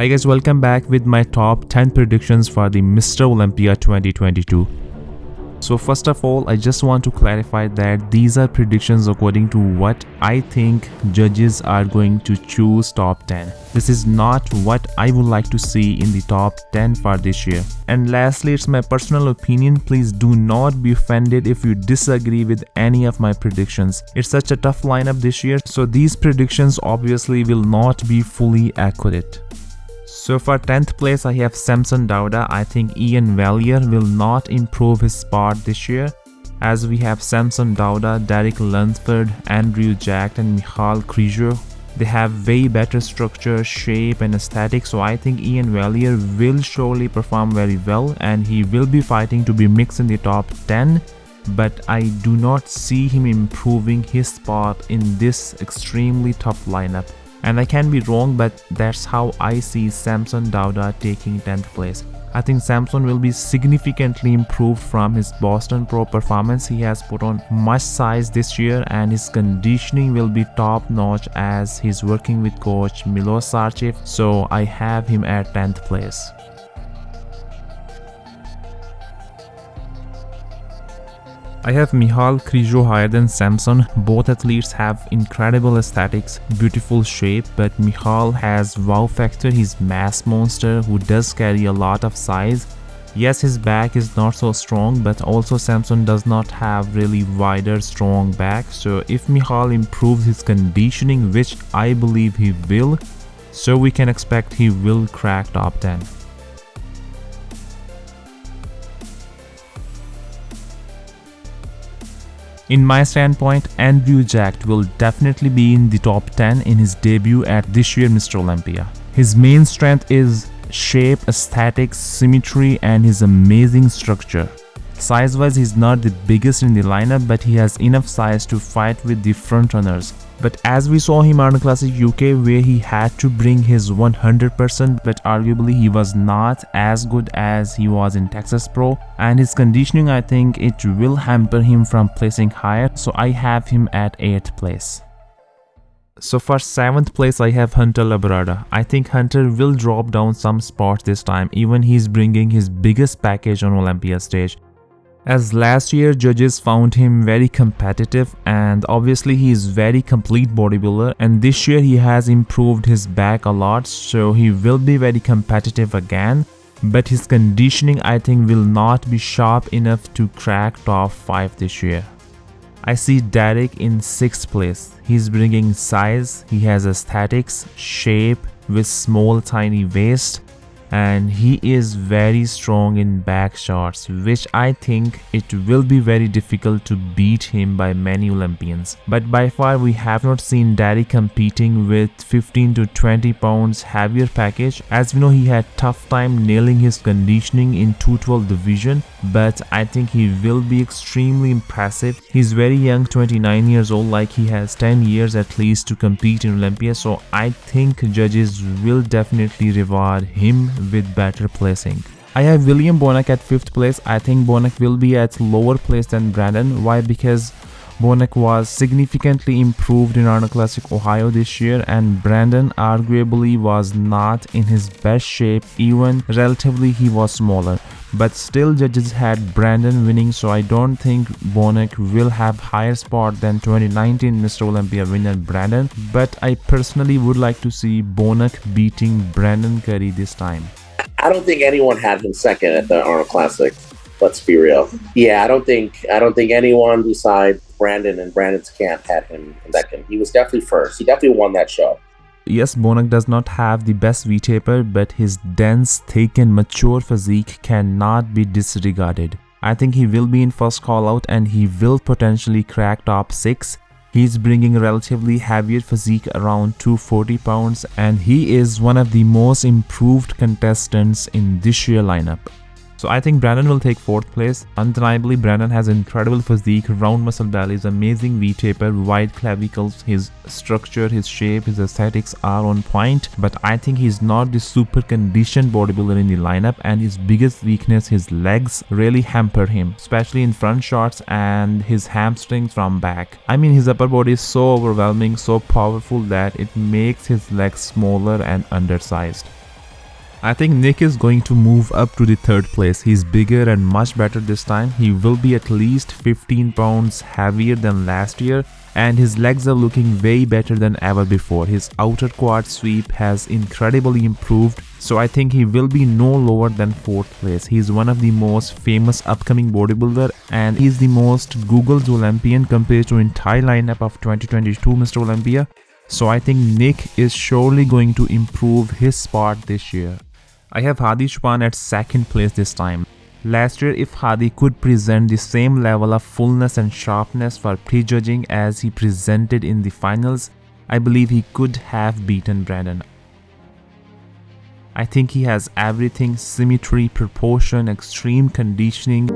Hi guys, welcome back with my top 10 predictions for the Mr. Olympia 2022. So first of all, I just want to clarify that these are predictions according to what I think judges are going to choose top 10. This is not what I would like to see in the top 10 for this year. And lastly, it's my personal opinion. Please do not be offended if you disagree with any of my predictions. It's such a tough lineup this year, so these predictions obviously will not be fully accurate. So for 10th place, I have Samson Dauda. I think Ian Valier will not improve his spot this year, as we have Samson Dauda, Derek Lunsford, Andrew Jack and Michal. They have way better structure, shape and aesthetics, so I think Ian Valier will surely perform very well and he will be fighting to be mixed in the top 10, but I do not see him improving his spot in this extremely tough lineup. And I can be wrong, but that's how I see Samson Dauda taking 10th place. I think Samson will be significantly improved from his Boston Pro performance. He has put on much size this year and his conditioning will be top notch as he's working with coach Milos Sarchev, so I have him at 10th place. I have Michal higher than Samson. Both athletes have incredible aesthetics, beautiful shape, but Michal has wow factor. He's mass monster who does carry a lot of size. Yes, his back is not so strong, but also Samson does not have really wider strong back. So if Michal improves his conditioning, which I believe he will, so we can expect he will crack top 10. In my standpoint, Andrew Jack will definitely be in the top 10 in his debut at this year's Mr. Olympia. His main strength is shape, aesthetics, symmetry and his amazing structure. Size-wise, he's not the biggest in the lineup, but he has enough size to fight with the front runners. But as we saw him on Classic UK, where he had to bring his 100%, but arguably he was not as good as he was in Texas Pro, and his conditioning, I think it will hamper him from placing higher, so I have him at 8th place. So for 7th place, I have Hunter Labrada. I think Hunter will drop down some spots this time, even he's bringing his biggest package on Olympia stage. As last year, judges found him very competitive and obviously he is very complete bodybuilder, and this year he has improved his back a lot, so he will be very competitive again, but his conditioning I think will not be sharp enough to crack top 5 this year. I see Derek in 6th place. He's bringing size, he has aesthetics, shape with small tiny waist, and he is very strong in back shots, which I think it will be very difficult to beat him by many Olympians. But by far we have not seen Derek competing with 15 to 20 pounds heavier package. As we know, he had tough time nailing his conditioning in 212 division, but I think he will be extremely impressive. He's very young, 29 years old, like he has 10 years at least to compete in Olympia, so I think judges will definitely reward him with better placing. I have William Bonac at 5th place. I think Bonac will be at lower place than Brandon. Why? Because Bonac was significantly improved in Arnold Classic Ohio this year, and Brandon arguably was not in his best shape, even relatively he was smaller. But still judges had Brandon winning, so I don't think Bonac will have higher spot than 2019 Mr. Olympia winner Brandon, but I personally would like to see Bonac beating Brandon Curry this time. I don't think anyone had him second at the Arnold Classic. Let's be real. Yeah, I don't think anyone besides Brandon and Brandon's camp had him second. He was definitely first. He definitely won that show. Yes, Bonac does not have the best V-taper, but his dense, thick and mature physique cannot be disregarded. I think he will be in first call out and he will potentially crack top 6. He's bringing a relatively heavier physique around 240 pounds and he is one of the most improved contestants in this year lineup. So I think Brandon will take 4th place. Undeniably, Brandon has incredible physique, round muscle bellies, amazing V-taper, wide clavicles, his structure, his shape, his aesthetics are on point. But I think he's not the super conditioned bodybuilder in the lineup, and his biggest weakness, his legs, really hamper him, especially in front shots and his hamstrings from back. I mean, his upper body is so overwhelming, so powerful that it makes his legs smaller and undersized. I think Nick is going to move up to the third place. He's bigger and much better this time. He will be at least 15 pounds heavier than last year, and his legs are looking way better than ever before. His outer quad sweep has incredibly improved, so I think he will be no lower than 4th place. He's one of the most famous upcoming bodybuilder, and he's the most Googled Olympian compared to entire lineup of 2022 Mr. Olympia. So I think Nick is surely going to improve his spot this year. I have Hadi Choopan at 2nd place this time. Last year, if Hadi could present the same level of fullness and sharpness for prejudging as he presented in the finals, I believe he could have beaten Brandon. I think he has everything: symmetry, proportion, extreme conditioning.